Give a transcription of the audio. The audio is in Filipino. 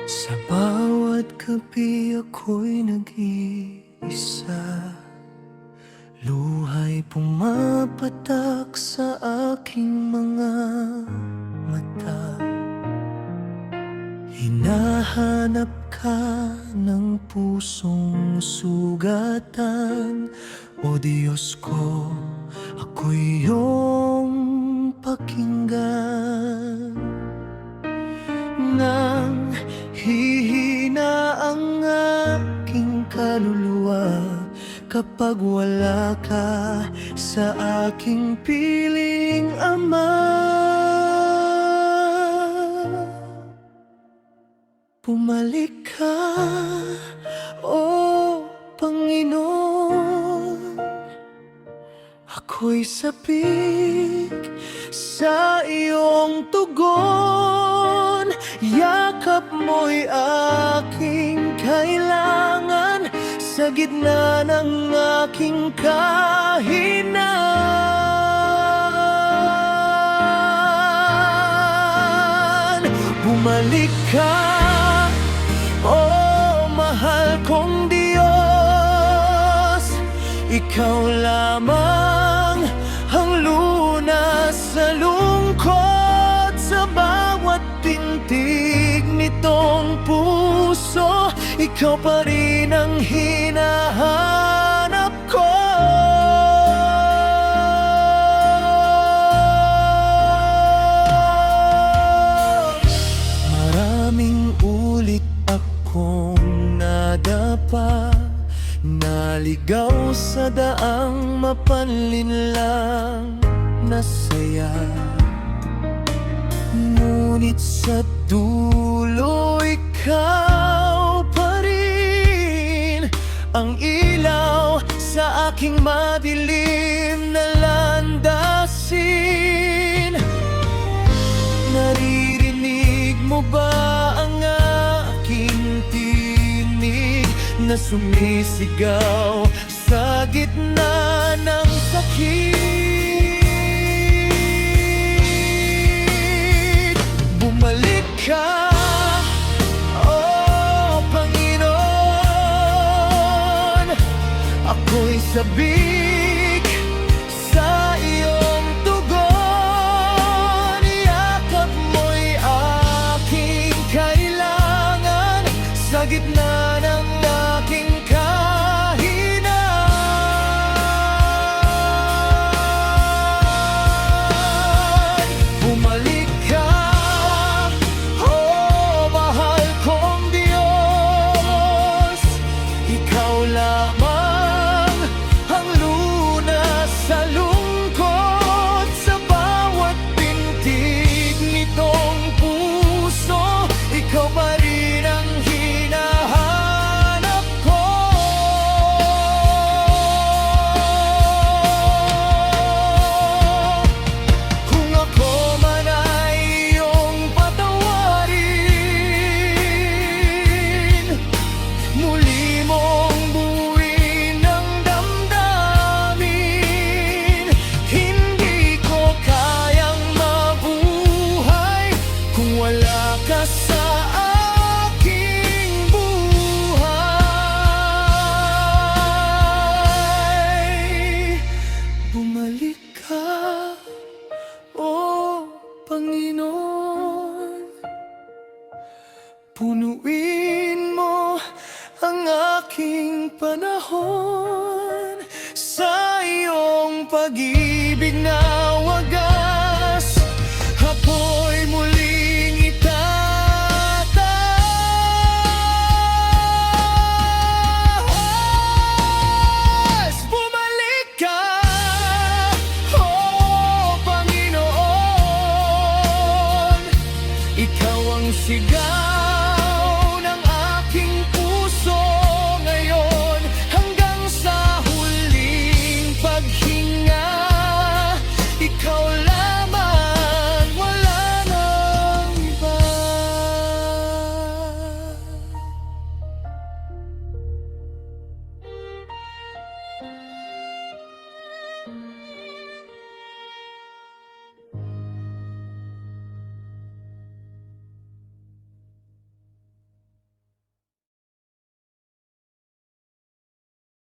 Sa bawat gabi ako'y nag-iisa, luha'y pumapatak sa aking mga mata. Hinahanap ka ng pusong sugatan, o Diyos ko, ako'y iyong pakinggan. Nang hihina ang aking kaluluwa kapag wala ka sa aking piling Ama, bumalik ka, O Panginoon. Ako'y sabik sa iyong tugon, yakap mo'y aking kailangan sa gitna ng aking kahinaan. Bumalik ka, O mahal kong Diyos, ikaw lamang ang lunas sa lungkot, sa bawat pintig nitong puso. Ikaw pa rin ang hinahanap ko. Maraming ulit akong nadapa, naligaw sa daang mapanlinlang na saya. Ngunit sa dulo ikaw pa rin ang ilaw sa aking madilim na landasin. Naririnig mo ba ang aking tinig na sumisigaw sa gitna ng sakit? Bumalik ka, O Panginoon. Ako'y sabik sa iyong tugon, yakap mo'y aking kailangan sa gitna ng aking kahinaan. Bumalik ka, O mahal kong Diyos, ikaw lamang ang lunas sa lungkot, sa bawat pintig nitong puso. Ikaw pa rin ang hinahanap ko. Kung ako man ay iyong patawarin, muli mong buuin ang damdamin. Hindi ko kayang mabuhay kung wala ka sa aking buhay. Bumalik ka, O Panginoon. Punuin mo ang aking panahon sa iyong pag-ibig na